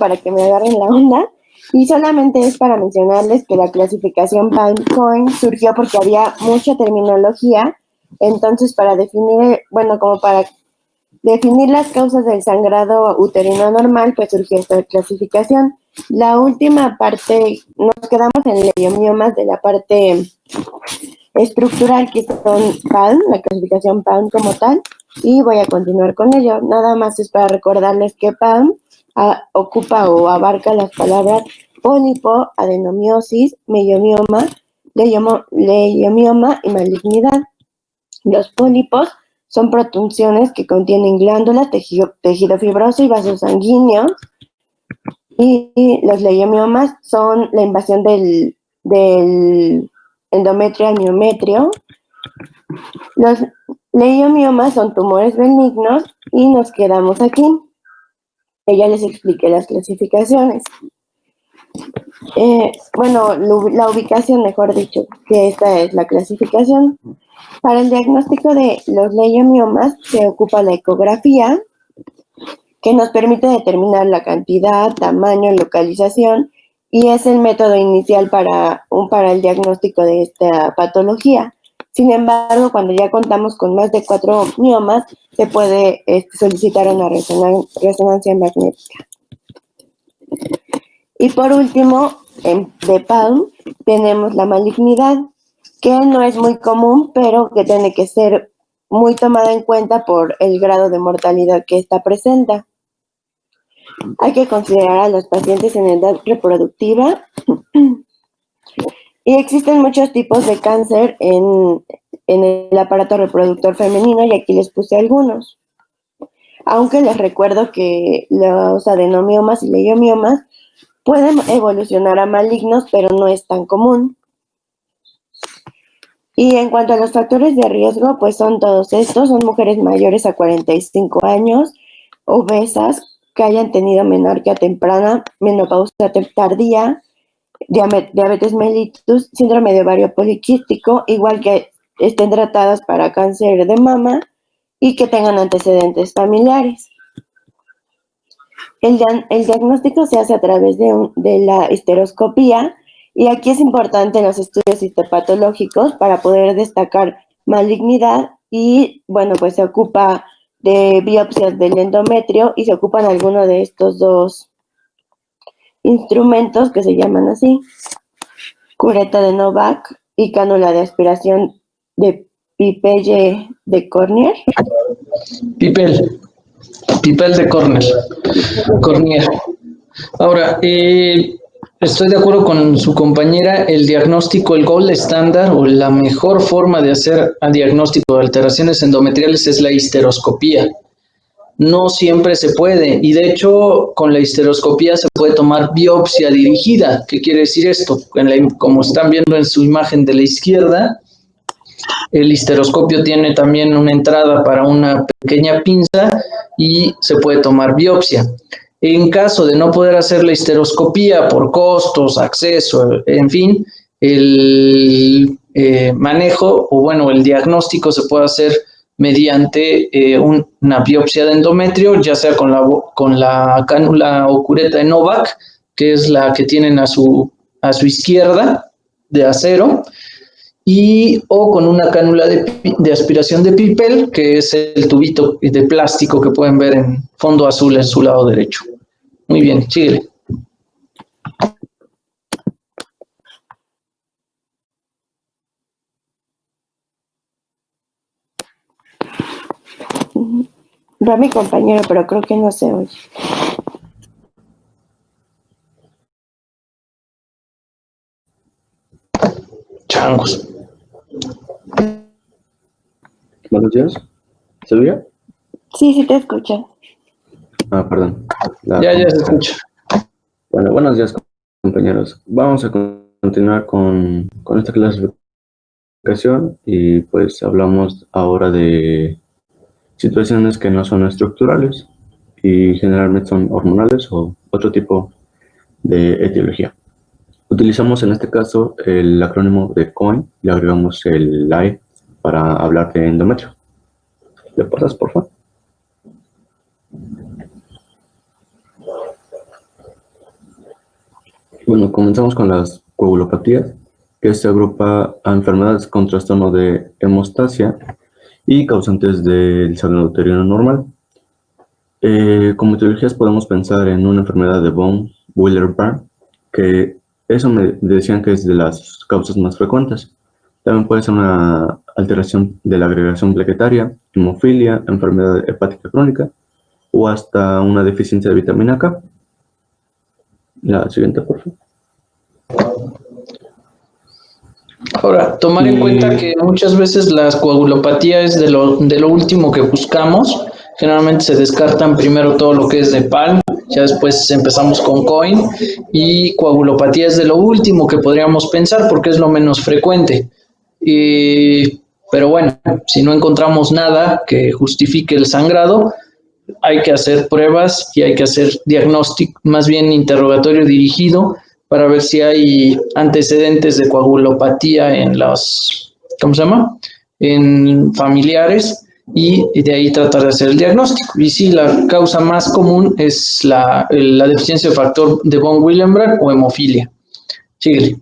para que me agarren la onda. Y solamente es para mencionarles que la clasificación PalmCoin surgió porque había mucha terminología. Entonces, para definir, como para definir las causas del sangrado uterino anormal, pues surgió esta clasificación. La última parte, nos quedamos en leiomiomas de la parte estructural, que son PALM, la clasificación PALM como tal, y voy a continuar con ello. Nada más es para recordarles que PALM ocupa o abarca las palabras pólipo, adenomiosis, meiomioma, leiomioma y malignidad. Los pólipos son protunciones que contienen glándulas, tejido fibroso y vasos sanguíneos. Y los leiomiomas son la invasión del endometrio al miometrio. Los leiomiomas son tumores benignos y nos quedamos aquí. Ya les expliqué las clasificaciones. La ubicación, mejor dicho, que esta es la clasificación. Para el diagnóstico de los leiomiomas se ocupa la ecografía, que nos permite determinar la cantidad, tamaño, localización, y es el método inicial para el diagnóstico de esta patología. Sin embargo, cuando ya contamos con más de 4 miomas, se puede solicitar una resonancia magnética. Y por último, de PALM, tenemos la malignidad, que no es muy común, pero que tiene que ser muy tomada en cuenta por el grado de mortalidad que esta presenta. Hay que considerar a los pacientes en edad reproductiva y existen muchos tipos de cáncer en el aparato reproductor femenino, y aquí les puse algunos. Aunque les recuerdo que los adenomiomas y leiomiomas pueden evolucionar a malignos, pero no es tan común. Y en cuanto a los factores de riesgo, pues son todos estos: son mujeres mayores a 45 años, obesas, que hayan tenido menarquia temprana, menopausia tardía, diabetes mellitus, síndrome de ovario poliquístico, igual que estén tratadas para cáncer de mama y que tengan antecedentes familiares. El diagnóstico se hace a través de la histeroscopía, y aquí es importante los estudios histopatológicos para poder destacar malignidad, y pues se ocupa de biopsias del endometrio y se ocupan algunos de estos dos instrumentos que se llaman así: cureta de Novak y cánula de aspiración de Pipelle de Cornier. Pipel de Cornier. Ahora, estoy de acuerdo con su compañera, el diagnóstico, el gold estándar o la mejor forma de hacer el diagnóstico de alteraciones endometriales es la histeroscopía. No siempre se puede, y de hecho con la histeroscopía se puede tomar biopsia dirigida. ¿Qué quiere decir esto? Como están viendo en su imagen de la izquierda, el histeroscopio tiene también una entrada para una pequeña pinza y se puede tomar biopsia. En caso de no poder hacer la histeroscopía por costos, acceso, en fin, el manejo el diagnóstico se puede hacer mediante una biopsia de endometrio, ya sea con la cánula o cureta de Novak, que es la que tienen a su izquierda, de acero, o con una cánula de aspiración de Pipel, que es el tubito de plástico que pueden ver en fondo azul en su lado derecho. Muy bien, síguele. Va mi compañero, pero creo que no se oye. Changos. Buenos días. ¿Se oye? Sí te escuchan. Perdón. Ya se escucha. Bueno, buenos días, compañeros. Vamos a continuar con esta clasificación, y pues hablamos ahora de situaciones que no son estructurales y generalmente son hormonales o otro tipo de etiología. Utilizamos en este caso el acrónimo de COIN, le agregamos el LAE para hablar de endometrio. ¿Le pasas, por favor? Bueno, comenzamos con las coagulopatías, que se agrupa a enfermedades con trastorno de hemostasia y causantes del sangrado uterino normal. Como etiologías podemos pensar en una enfermedad de von Willebrand, que eso me decían que es de las causas más frecuentes. También puede ser una alteración de la agregación plaquetaria, hemofilia, enfermedad hepática crónica o hasta una deficiencia de vitamina K. La siguiente, por favor. Ahora, tomar en cuenta que muchas veces la coagulopatía es de lo último que buscamos. Generalmente se descartan primero todo lo que es de PAL, ya después empezamos con COIN, y coagulopatía es de lo último que podríamos pensar porque es lo menos frecuente. Pero bueno, si no encontramos nada que justifique el sangrado, hay que hacer pruebas y hay que hacer diagnóstico, más bien interrogatorio dirigido, para ver si hay antecedentes de coagulopatía en los, ¿cómo se llama? En familiares, y de ahí tratar de hacer el diagnóstico. Y sí, la causa más común es la deficiencia de factor de von Willebrand o hemofilia. Síguele.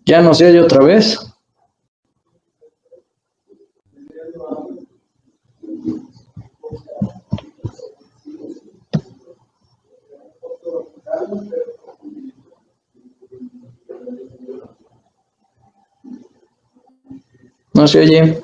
Ya no se oye otra vez. No se oye.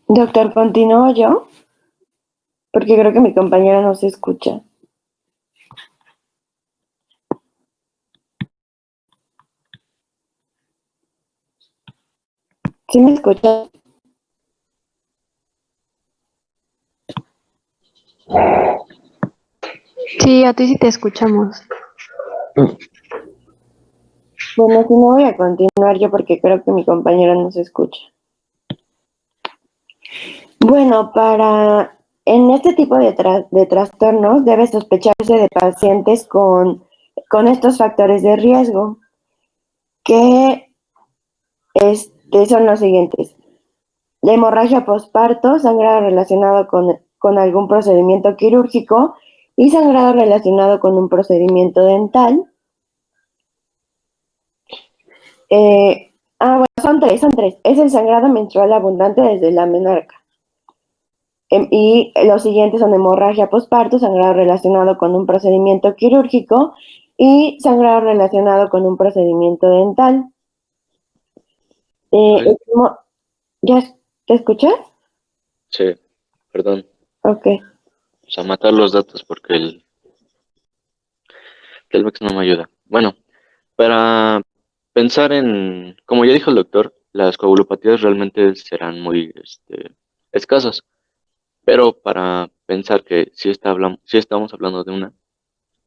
Doctor, ¿continúo yo? Porque creo que mi compañera no se escucha. ¿Sí me escucha? Sí, a ti sí te escuchamos. Bueno, si no voy a continuar yo porque creo que mi compañera no se escucha. Bueno, en este tipo de trastornos debe sospecharse de pacientes con estos factores de riesgo, que son los siguientes: la hemorragia postparto, sangrado relacionado con algún procedimiento quirúrgico y sangrado relacionado con un procedimiento dental. Bueno, son tres. Es el sangrado menstrual abundante desde la menarca. Y los siguientes son hemorragia postparto, sangrado relacionado con un procedimiento quirúrgico y sangrado relacionado con un procedimiento dental. ¿Ya te escuchas? Sí, perdón. Ok. O sea, matar los datos porque el Telmex no me ayuda. Bueno, para pensar en, como ya dijo el doctor, las coagulopatías realmente serán muy escasas, pero para pensar que si estamos hablando de una,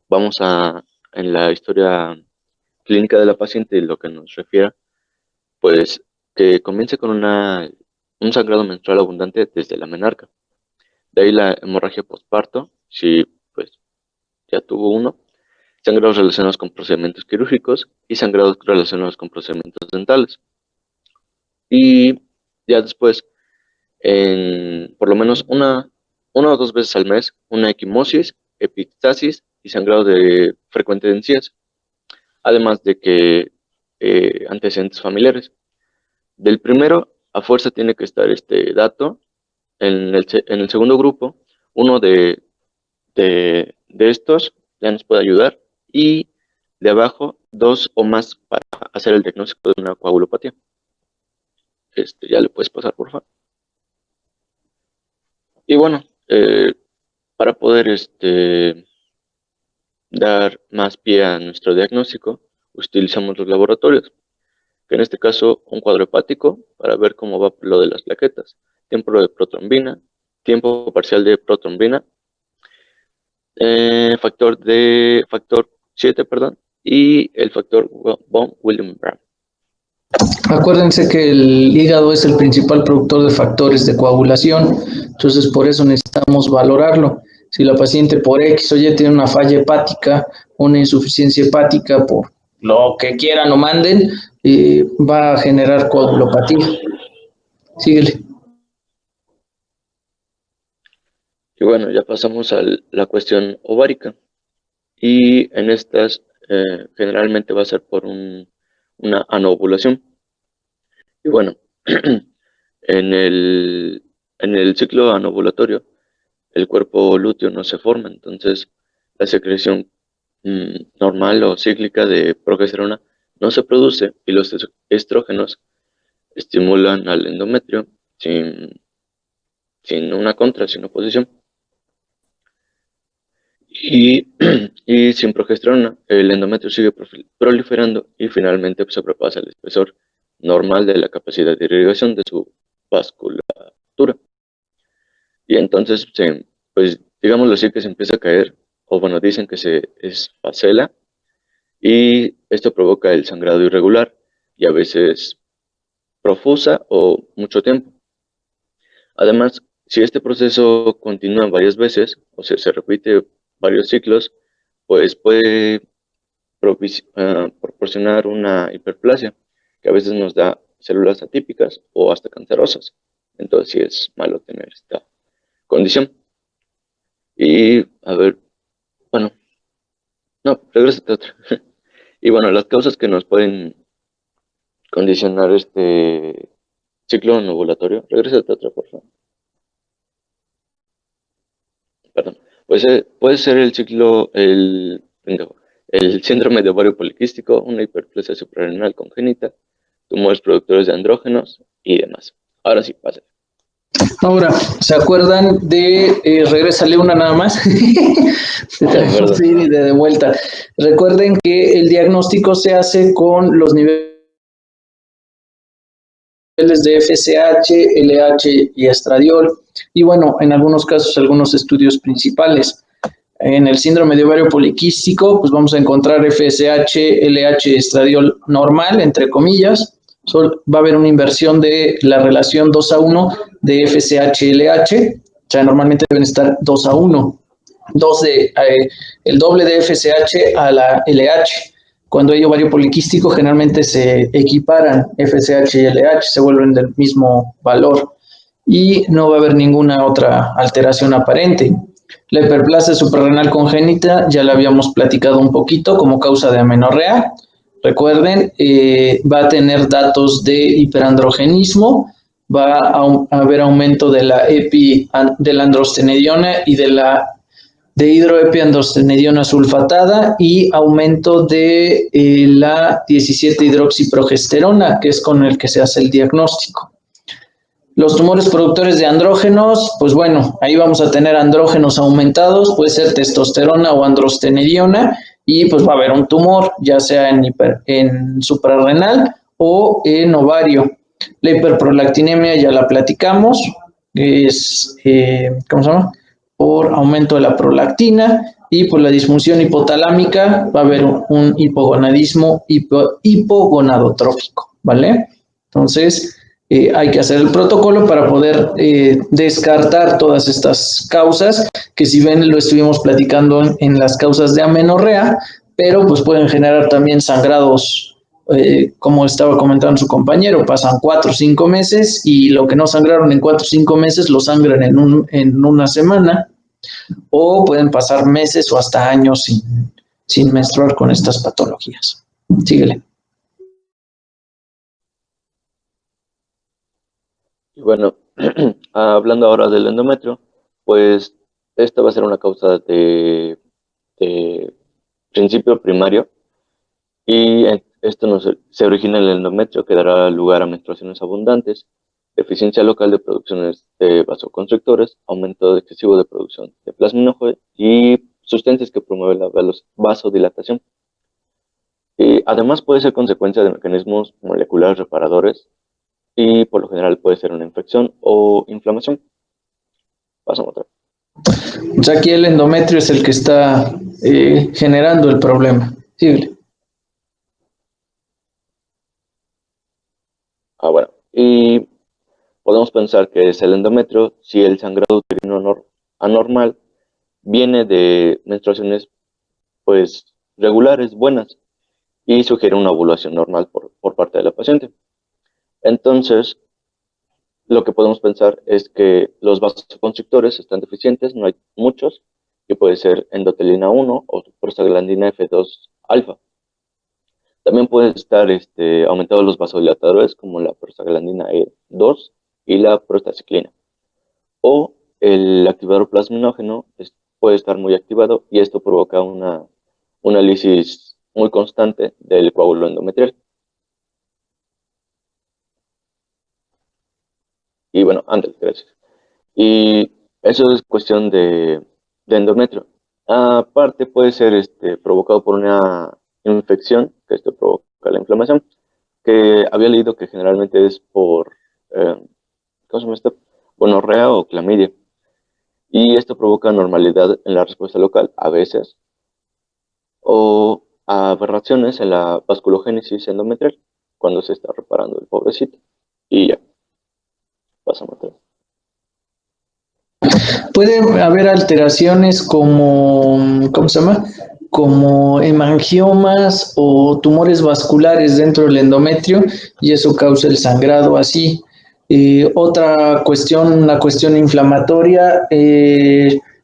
vamos a, en la historia clínica de la paciente, lo que nos refiere, pues que comience con un sangrado menstrual abundante desde la menarca. De ahí la hemorragia postparto, si pues ya tuvo uno, sangrados relacionados con procedimientos quirúrgicos y sangrados relacionados con procedimientos dentales. Y ya después, por lo menos una o dos veces al mes, una equimosis, epistasis y sangrado frecuente de encías, además de que antecedentes familiares. Del primero, a fuerza tiene que estar este dato. En el segundo grupo, uno de estos ya nos puede ayudar. Y de abajo dos o más para hacer el diagnóstico de una coagulopatía. Ya le puedes pasar, por favor. Y bueno, para poder dar más pie a nuestro diagnóstico, utilizamos los laboratorios, que en este caso un cuadro hepático para ver cómo va lo de las plaquetas, tiempo de protrombina, tiempo parcial de protrombina, factor 7, perdón, y el factor von Willebrand. Acuérdense que el hígado es el principal productor de factores de coagulación, entonces por eso necesitamos valorarlo. Si la paciente por X o Y tiene una falla hepática, una insuficiencia hepática, por lo que quieran o manden, va a generar coagulopatía. Síguele. Y bueno, ya pasamos a la cuestión ovárica. Y en estas generalmente va a ser por una anovulación. Y bueno, en el ciclo anovulatorio, el cuerpo lúteo no se forma, entonces la secreción normal o cíclica de progesterona no se produce y los estrógenos estimulan al endometrio sin una contra, sin oposición. Y, y sin progesterona, el endometrio sigue proliferando y finalmente se sobrepasa el espesor normal de la capacidad de irrigación de su vasculatura. Y entonces, pues digámoslo así, que se empieza a caer, o bueno, dicen que se esfacela, y esto provoca el sangrado irregular y a veces profusa o mucho tiempo. Además, si este proceso continúa varias veces, o sea, se repite varios ciclos, pues puede proporcionar una hiperplasia, que a veces nos da células atípicas o hasta cancerosas. Entonces sí es malo tener esta condición. Y a ver, bueno, no, regrésate a otra. Y bueno, las causas que nos pueden condicionar este ciclo ovulatorio, regrésate a otra, por favor. Perdón. Puede ser el ciclo, el síndrome de ovario poliquístico, una hiperplasia suprarrenal congénita, tumores productores de andrógenos y demás. Ahora sí, pasa. Ahora, ¿se acuerdan de, regrésale una nada más? Sí, de vuelta. Recuerden que el diagnóstico se hace con los niveles de FSH, LH y estradiol. Y bueno, en algunos casos, algunos estudios principales. En el síndrome de ovario poliquístico, pues vamos a encontrar FSH, LH, estradiol normal, entre comillas. Va a haber una inversión de la relación 2:1 de FSH-LH, o sea, normalmente deben estar 2:1, el doble de FSH a la LH. Cuando hay ovario poliquístico, generalmente se equiparan FSH y LH, se vuelven del mismo valor y no va a haber ninguna otra alteración aparente. La hiperplasia suprarrenal congénita ya la habíamos platicado un poquito como causa de amenorrea. Recuerden, va a tener datos de hiperandrogenismo, va a haber aumento de la androstenediona y de hidroepiandrostenediona sulfatada y aumento de la 17-hidroxiprogesterona, que es con el que se hace el diagnóstico. Los tumores productores de andrógenos, pues bueno, ahí vamos a tener andrógenos aumentados, puede ser testosterona o androstenediona, y pues va a haber un tumor, ya sea en suprarrenal o en ovario. La hiperprolactinemia ya la platicamos, es, ¿cómo se llama? Por aumento de la prolactina, y por la disfunción hipotalámica va a haber un hipogonadismo hipogonadotrófico, ¿vale? Entonces, hay que hacer el protocolo para poder descartar todas estas causas, que si ven lo estuvimos platicando en las causas de amenorrea, pero pues pueden generar también sangrados, como estaba comentando su compañero, pasan 4 o 5 meses y lo que no sangraron en 4 o 5 meses lo sangran en una semana, o pueden pasar meses o hasta años sin menstruar con estas patologías. Síguele. Y bueno, hablando ahora del endometrio, pues esta va a ser una causa de principio primario Y esto se origina en el endometrio, que dará lugar a menstruaciones abundantes, deficiencia local de producciones de vasoconstrictores, aumento excesivo de producción de plasminógeno y sustancias que promueven la vasodilatación. Y además puede ser consecuencia de mecanismos moleculares reparadores y por lo general puede ser una infección o inflamación. Pasamos otra. O sea, aquí el endometrio es el que está generando el problema. Sí. Bueno, y podemos pensar que es el endometrio si el sangrado uterino anormal viene de menstruaciones pues regulares, buenas, y sugiere una ovulación normal por parte de la paciente. Entonces, lo que podemos pensar es que los vasoconstrictores están deficientes, no hay muchos, que puede ser endotelina 1 o prostaglandina F2 alfa. También pueden estar aumentados los vasodilatadores como la prostaglandina E2 y la prostaciclina. O el activador plasminógeno puede estar muy activado y esto provoca una lisis muy constante del coágulo endometrial. Y bueno, gracias. Y eso es cuestión de endometrio. Aparte puede ser provocado por una infección, que esto provoca la inflamación, que había leído que generalmente es por, ¿cómo se llama esto? Gonorrea o clamidia. Y esto provoca anormalidad en la respuesta local, a veces, o aberraciones en la vasculogénesis endometrial, cuando se está reparando el pobrecito. Y ya, pasamos a otro. Puede haber alteraciones como, ¿cómo se llama? Como hemangiomas o tumores vasculares dentro del endometrio y eso causa el sangrado así. Otra cuestión, una cuestión inflamatoria,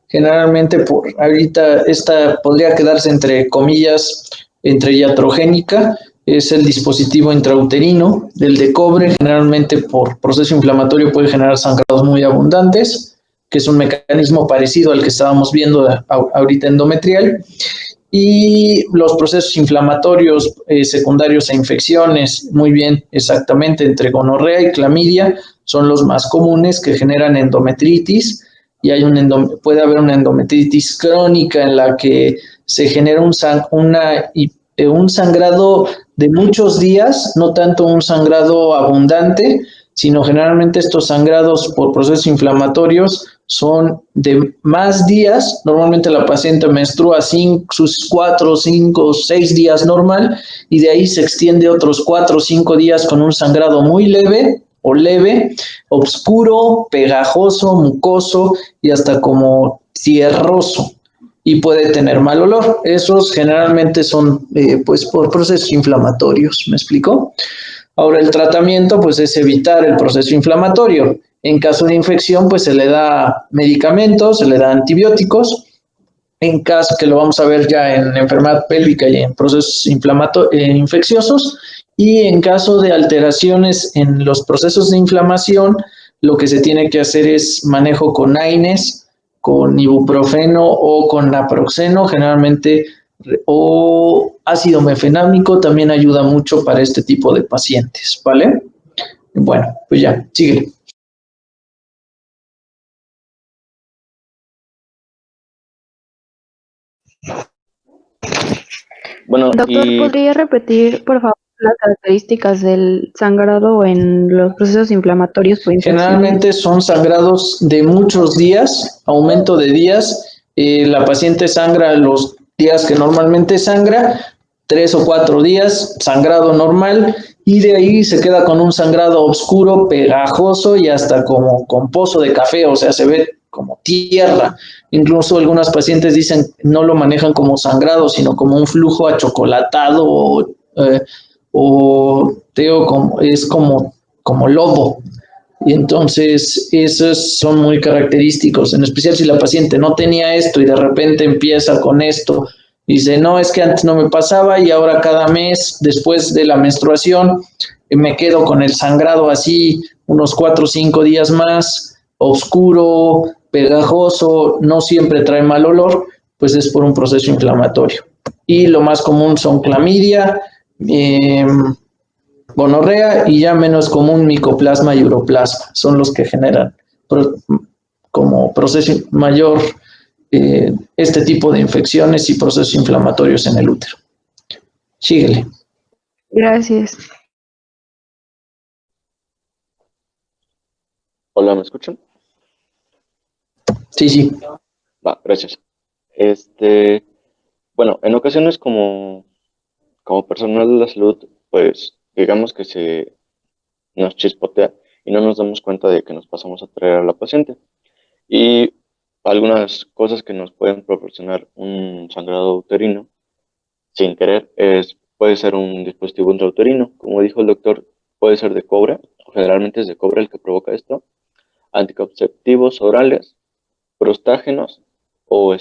generalmente ahorita esta podría quedarse entre comillas, entre iatrogénica, es el dispositivo intrauterino, el de cobre, generalmente por proceso inflamatorio puede generar sangrados muy abundantes, que es un mecanismo parecido al que estábamos viendo ahorita endometrial, y los procesos inflamatorios secundarios a infecciones, muy bien, exactamente, entre gonorrea y clamidia son los más comunes que generan endometritis, y puede haber una endometritis crónica en la que se genera un sangrado de muchos días, no tanto un sangrado abundante, sino generalmente estos sangrados por procesos inflamatorios son de más días. Normalmente la paciente menstrua sus 4, 5, 6 días normal y de ahí se extiende otros 4 o 5 días con un sangrado muy leve, oscuro, pegajoso, mucoso y hasta como tierroso. Y puede tener mal olor. Esos generalmente son pues por procesos inflamatorios, ¿me explico? Ahora el tratamiento pues es evitar el proceso inflamatorio. En caso de infección pues se le da medicamentos, se le da antibióticos. En caso que lo vamos a ver ya en enfermedad pélvica y en procesos infecciosos. Y en caso de alteraciones en los procesos de inflamación, lo que se tiene que hacer es manejo con AINES, con ibuprofeno o con naproxeno, generalmente, o ácido mefenámico también ayuda mucho para este tipo de pacientes, ¿vale? Bueno, pues ya, síguele. Bueno, doctor, ¿podría repetir, por favor, las características del sangrado en los procesos inflamatorios por infección? Generalmente son sangrados de muchos días, aumento de días. La paciente sangra los días que normalmente sangra, 3 o 4 días, sangrado normal, y de ahí se queda con un sangrado oscuro, pegajoso y hasta como con pozo de café, o sea, se ve como tierra. Incluso algunas pacientes dicen no lo manejan como sangrado, sino como un flujo achocolatado o es como lodo. Y entonces esos son muy característicos, en especial si la paciente no tenía esto y de repente empieza con esto. Dice, no, es que antes no me pasaba y ahora cada mes después de la menstruación me quedo con el sangrado así unos 4 o 5 días más, oscuro, pegajoso, no siempre trae mal olor, pues es por un proceso inflamatorio. Y lo más común son clamidia, gonorrea y ya menos común micoplasma y uroplasma. Son los que generan como proceso mayor este tipo de infecciones y procesos inflamatorios en el útero. Síguele. Gracias. Hola, ¿me escuchan? Sí. Va, gracias. Bueno, en ocasiones como personal de la salud, pues digamos que se nos chispotea y no nos damos cuenta de que nos pasamos a traer a la paciente. Y algunas cosas que nos pueden proporcionar un sangrado uterino sin querer puede ser un dispositivo intrauterino. Como dijo el doctor, puede ser de cobre, o generalmente es de cobre el que provoca esto, anticonceptivos orales, prostágenos o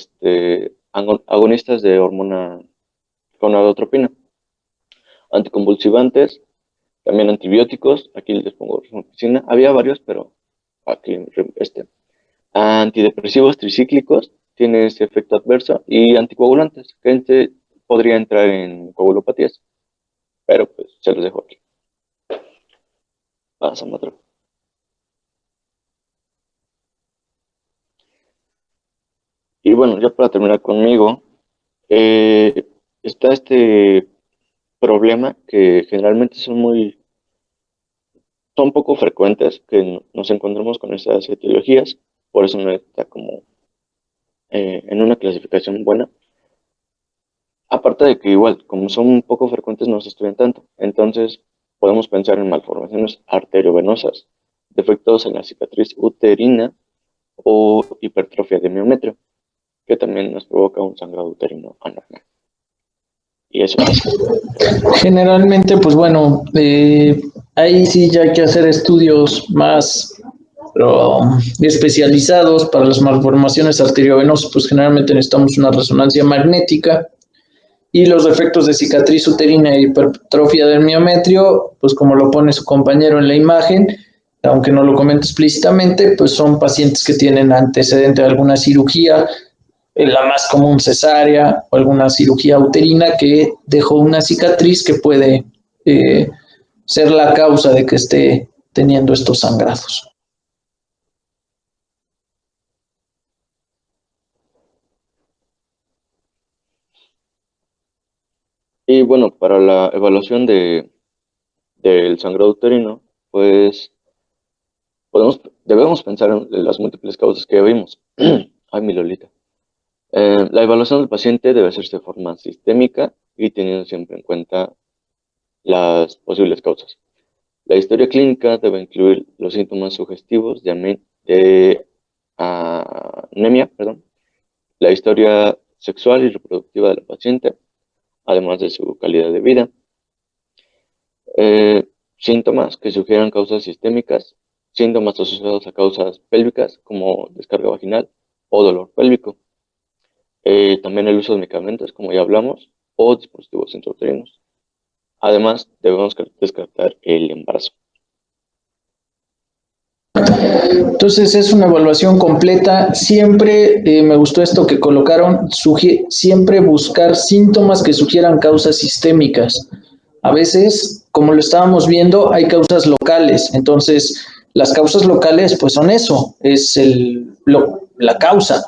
agonistas de hormona gonadotropina, anticonvulsivantes, también antibióticos, aquí les pongo rifampicina, había varios, pero aquí antidepresivos tricíclicos, tiene ese efecto adverso, y anticoagulantes, que podría entrar en coagulopatías, pero pues se los dejo aquí. Pasamos a otro. Y bueno, ya para terminar conmigo, está este problema que generalmente son poco frecuentes, que nos encontramos con estas etiologías, por eso no está como en una clasificación buena. Aparte de que igual, como son poco frecuentes, no se estudian tanto. Entonces, podemos pensar en malformaciones arteriovenosas, defectos en la cicatriz uterina o hipertrofia de miometrio, que también nos provoca un sangrado uterino anormal. Y eso es. Generalmente, pues bueno, ahí sí ya hay que hacer estudios más especializados para las malformaciones arteriovenosas, pues generalmente necesitamos una resonancia magnética. Y los defectos de cicatriz uterina e hipertrofia del miometrio, pues como lo pone su compañero en la imagen, aunque no lo comenta explícitamente, pues son pacientes que tienen antecedente de alguna cirugía, la más común cesárea o alguna cirugía uterina que dejó una cicatriz que puede ser la causa de que esté teniendo estos sangrados. Y bueno, para la evaluación del sangrado uterino, pues debemos pensar en las múltiples causas que ya vimos. Ay, mi Lolita. La evaluación del paciente debe hacerse de forma sistémica y teniendo siempre en cuenta las posibles causas. La historia clínica debe incluir los síntomas sugestivos de anemia, la historia sexual y reproductiva de la paciente, además de su calidad de vida. Síntomas que sugieran causas sistémicas, síntomas asociados a causas pélvicas como descarga vaginal o dolor pélvico. También el uso de medicamentos, como ya hablamos, o dispositivos intrauterinos. Además, debemos descartar el embarazo. Entonces es una evaluación completa. Siempre me gustó esto que colocaron, siempre buscar síntomas que sugieran causas sistémicas. A veces, como lo estábamos viendo, hay causas locales. Entonces, las causas locales, pues son eso, es la causa.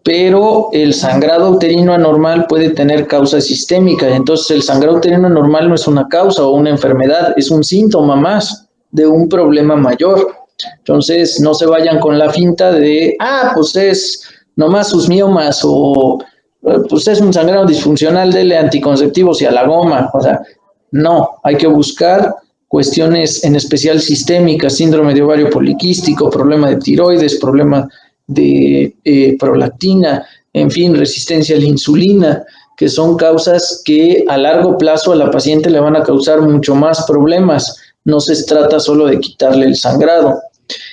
Pero el sangrado uterino anormal puede tener causa sistémica. Entonces, el sangrado uterino anormal no es una causa o una enfermedad, es un síntoma más de un problema mayor. Entonces, no se vayan con la finta de, pues es nomás sus miomas o pues es un sangrado disfuncional, dele anticonceptivos y a la goma. O sea, no, hay que buscar cuestiones en especial sistémicas, síndrome de ovario poliquístico, problema de tiroides, problema de prolactina, en fin, resistencia a la insulina, que son causas que a largo plazo a la paciente le van a causar mucho más problemas. No se trata solo de quitarle el sangrado.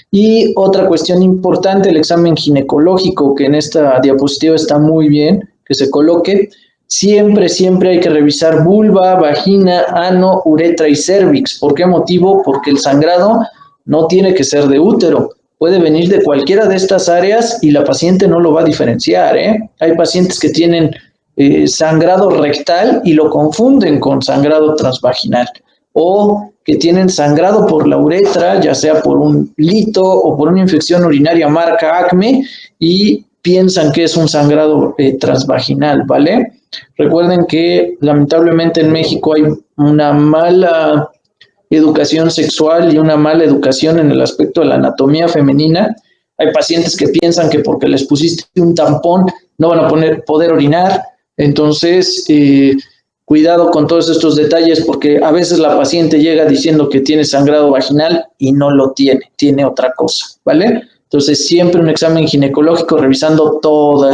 Y otra cuestión importante, el examen ginecológico, que en esta diapositiva está muy bien, que se coloque. Siempre hay que revisar vulva, vagina, ano, uretra y cervix. ¿Por qué motivo? Porque el sangrado no tiene que ser de útero. Puede venir de cualquiera de estas áreas y la paciente no lo va a diferenciar, ¿eh? Hay pacientes que tienen sangrado rectal y lo confunden con sangrado transvaginal, o que tienen sangrado por la uretra, ya sea por un lito o por una infección urinaria marca acme, y piensan que es un sangrado transvaginal, ¿vale? Recuerden que lamentablemente en México hay una mala educación sexual y una mala educación en el aspecto de la anatomía femenina. Hay pacientes que piensan que porque les pusiste un tampón no van a poder orinar. Entonces, cuidado con todos estos detalles, porque a veces la paciente llega diciendo que tiene sangrado vaginal y no lo tiene otra cosa, ¿vale? Entonces, siempre un examen ginecológico revisando toda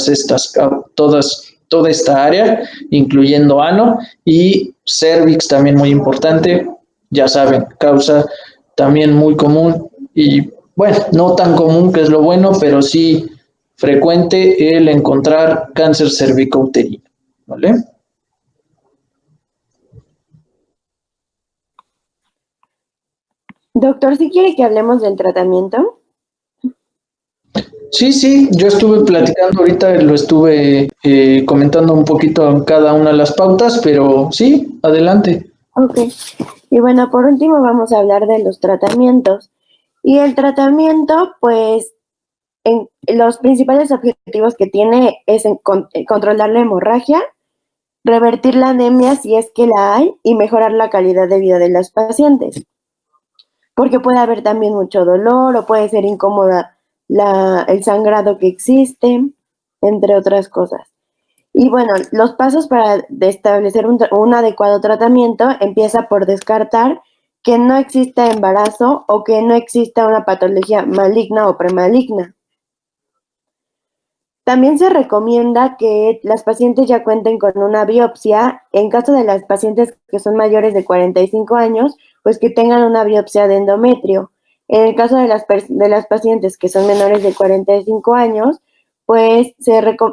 esta área, incluyendo ano y cervix, también muy importante. Ya saben, causa también muy común y, bueno, no tan común, que es lo bueno, pero sí frecuente el encontrar cáncer cervicouterino, ¿vale? Doctor, ¿sí quiere que hablemos del tratamiento? Sí, yo estuve platicando ahorita, lo estuve comentando un poquito en cada una de las pautas, pero sí, adelante. Ok. Y bueno, por último vamos a hablar de los tratamientos. Y el tratamiento, pues, los principales objetivos que tiene es controlar la hemorragia, revertir la anemia si es que la hay y mejorar la calidad de vida de las pacientes. Porque puede haber también mucho dolor o puede ser incómoda el sangrado que existe, entre otras cosas. Y bueno, los pasos para establecer un adecuado tratamiento empieza por descartar que no exista embarazo o que no exista una patología maligna o premaligna. También se recomienda que las pacientes ya cuenten con una biopsia. En caso de las pacientes que son mayores de 45 años, pues que tengan una biopsia de endometrio. En el caso de las pacientes que son menores de 45 años, pues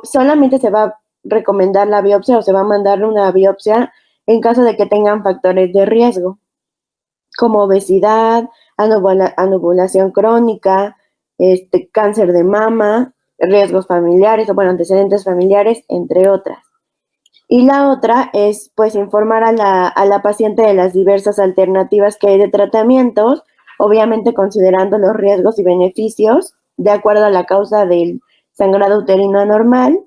solamente se va a recomendar la biopsia o se va a mandar una biopsia en caso de que tengan factores de riesgo, como obesidad, anovulación crónica, cáncer de mama, riesgos familiares o antecedentes familiares, entre otras. Y la otra es pues informar a la paciente de las diversas alternativas que hay de tratamientos, obviamente considerando los riesgos y beneficios de acuerdo a la causa del sangrado uterino anormal,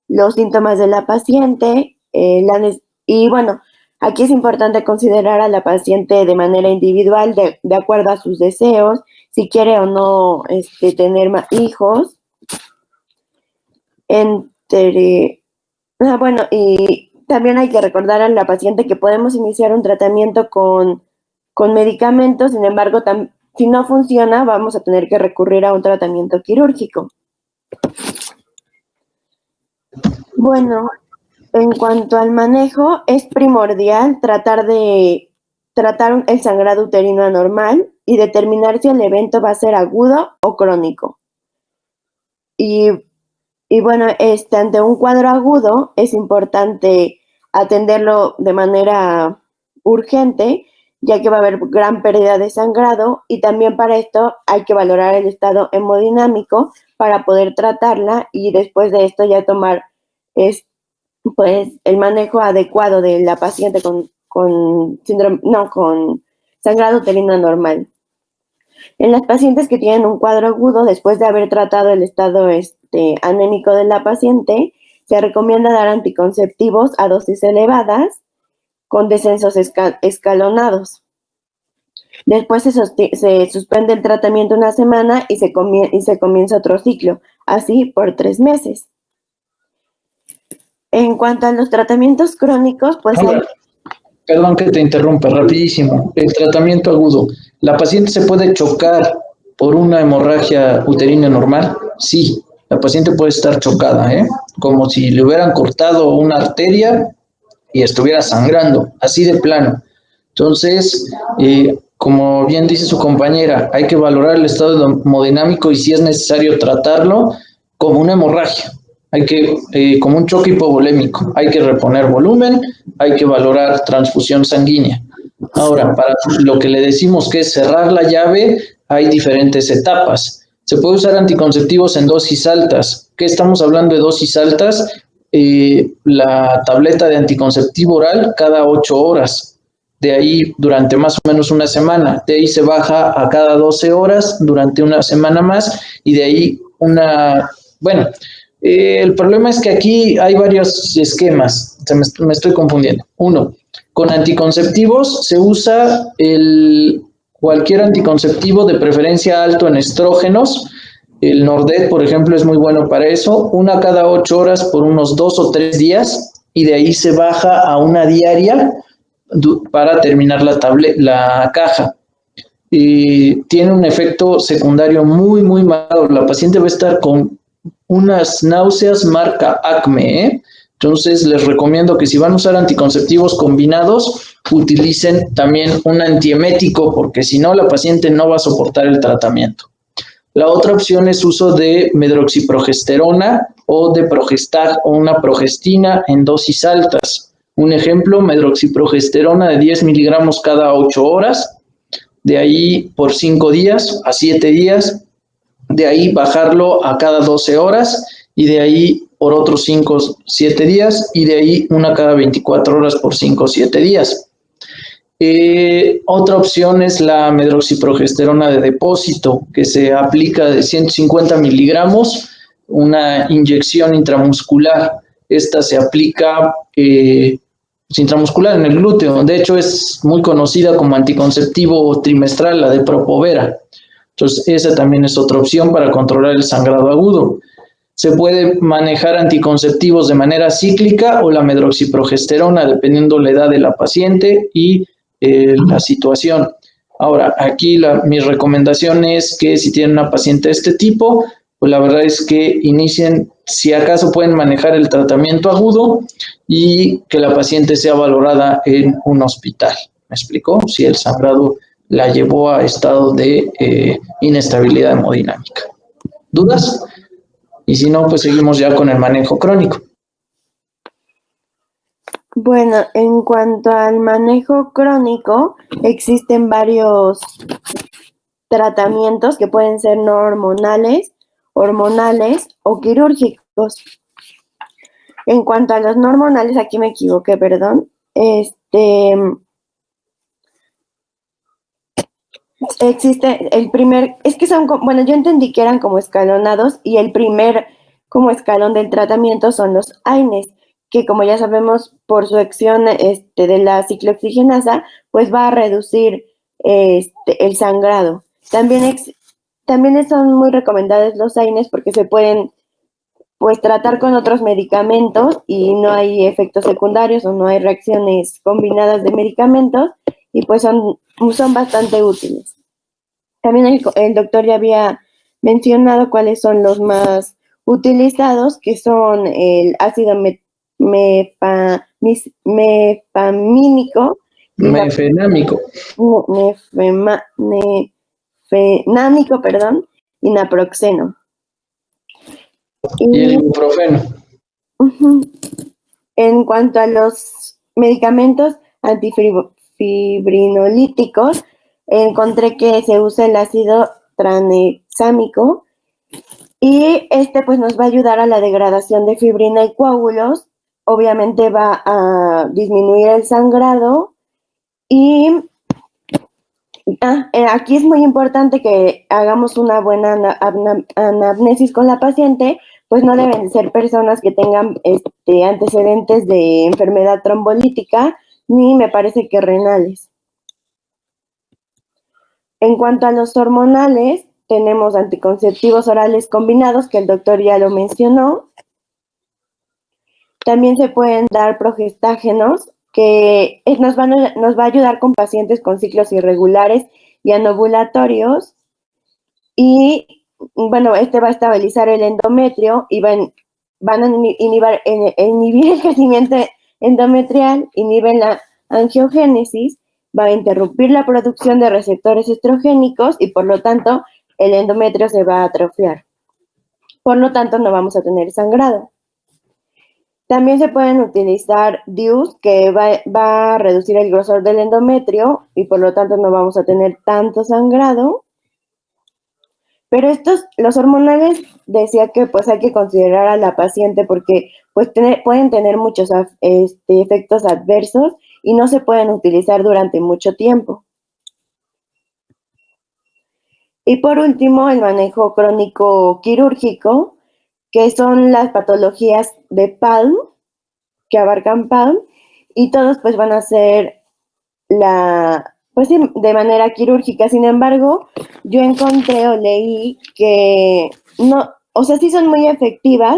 los síntomas de la paciente, y bueno, aquí es importante considerar a la paciente de manera individual, de acuerdo a sus deseos, si quiere o no tener más hijos. Y también hay que recordar a la paciente que podemos iniciar un tratamiento con medicamentos, sin embargo, si no funciona, vamos a tener que recurrir a un tratamiento quirúrgico. Bueno, en cuanto al manejo, es primordial tratar el sangrado uterino anormal y determinar si el evento va a ser agudo o crónico. Y bueno, ante un cuadro agudo es importante atenderlo de manera urgente, ya que va a haber gran pérdida de sangrado, y también para esto hay que valorar el estado hemodinámico para poder tratarla y después de esto ya tomar el manejo adecuado de la paciente con sangrado uterino anormal. En las pacientes que tienen un cuadro agudo, después de haber tratado el estado anémico de la paciente, se recomienda dar anticonceptivos a dosis elevadas con descensos escalonados. Después se suspende el tratamiento una semana y se comienza otro ciclo, así por 3 meses. En cuanto a los tratamientos crónicos, pues Perdón que te interrumpa, rapidísimo. El tratamiento agudo. ¿La paciente se puede chocar por una hemorragia uterina normal? Sí, la paciente puede estar chocada, como si le hubieran cortado una arteria y estuviera sangrando, así de plano. Entonces, como bien dice su compañera, hay que valorar el estado hemodinámico y si es necesario tratarlo como una hemorragia. Hay que, como un choque hipovolémico, hay que reponer volumen, hay que valorar transfusión sanguínea. Ahora, para lo que le decimos que es cerrar la llave, hay diferentes etapas. Se puede usar anticonceptivos en dosis altas. ¿Qué estamos hablando de dosis altas? la tableta de anticonceptivo oral cada 8 horas. De ahí durante más o menos una semana. De ahí se baja a cada 12 horas durante una semana más y de ahí el problema es que aquí hay varios esquemas, me estoy confundiendo. Uno, con anticonceptivos se usa cualquier anticonceptivo, de preferencia alto en estrógenos. El Nordet, por ejemplo, es muy bueno para eso. Una cada 8 horas por unos 2 o 3 días y de ahí se baja a una diaria para terminar la caja. Tiene un efecto secundario muy, muy malo. La paciente va a estar con unas náuseas marca ACME, ¿eh? Entonces les recomiendo que si van a usar anticonceptivos combinados, utilicen también un antiemético, porque si no la paciente no va a soportar el tratamiento. La otra opción es uso de medroxiprogesterona o de Progestag o una progestina en dosis altas. Un ejemplo, medroxiprogesterona de 10 miligramos cada 8 horas, de ahí por 5 días a 7 días, de ahí bajarlo a cada 12 horas y de ahí por otros 5 o 7 días y de ahí una cada 24 horas por 5 o 7 días. Otra opción es la medroxiprogesterona de depósito, que se aplica de 150 miligramos, una inyección intramuscular. Esta se aplica intramuscular en el glúteo. De hecho, es muy conocida como anticonceptivo trimestral, la de Propovera. Entonces, esa también es otra opción para controlar el sangrado agudo. Se puede manejar anticonceptivos de manera cíclica o la medroxiprogesterona, dependiendo la edad de la paciente y la situación. Ahora, aquí mi recomendación es que si tienen una paciente de este tipo, pues la verdad es que inicien, si acaso pueden manejar el tratamiento agudo y que la paciente sea valorada en un hospital. ¿Me explicó? Si el sangrado la llevó a estado de inestabilidad hemodinámica. ¿Dudas? Y si no, pues seguimos ya con el manejo crónico. Bueno, en cuanto al manejo crónico, existen varios tratamientos que pueden ser no hormonales, hormonales o quirúrgicos. En cuanto a los no hormonales, aquí me equivoqué, perdón. Existe el primer, es que son, bueno, yo entendí que eran como escalonados y el primer como escalón del tratamiento son los AINES, que como ya sabemos por su acción de la ciclooxigenasa, pues va a reducir el sangrado. También son muy recomendados los AINES porque se pueden pues tratar con otros medicamentos y no hay efectos secundarios o no hay reacciones combinadas de medicamentos y pues son bastante útiles. También el doctor ya había mencionado cuáles son los más utilizados, que son el ácido mefenámico, y naproxeno. Y el ibuprofeno. En cuanto a los medicamentos antifibrinolíticos, encontré que se usa el ácido tranexámico y pues nos va a ayudar a la degradación de fibrina y coágulos. Obviamente va a disminuir el sangrado y aquí es muy importante que hagamos una buena anamnesis con la paciente, pues no deben ser personas que tengan antecedentes de enfermedad trombolítica ni me parece que renales. En cuanto a los hormonales, tenemos anticonceptivos orales combinados, que el doctor ya lo mencionó. También se pueden dar progestágenos, que nos va a ayudar con pacientes con ciclos irregulares y anovulatorios. Y bueno, va a estabilizar el endometrio y van a inhibir el crecimiento endometrial, inhiben la angiogénesis, va a interrumpir la producción de receptores estrogénicos y por lo tanto el endometrio se va a atrofiar. Por lo tanto no vamos a tener sangrado. También se pueden utilizar DIUs, que va a reducir el grosor del endometrio y por lo tanto no vamos a tener tanto sangrado. Pero los hormonales, decía que pues hay que considerar a la paciente porque pues pueden tener muchos efectos adversos y no se pueden utilizar durante mucho tiempo. Y por último, el manejo crónico quirúrgico, que son las patologías de PALM, que abarcan PALM, y todos pues van a ser de manera quirúrgica. Sin embargo, yo encontré o leí que no, o sea, sí son muy efectivas,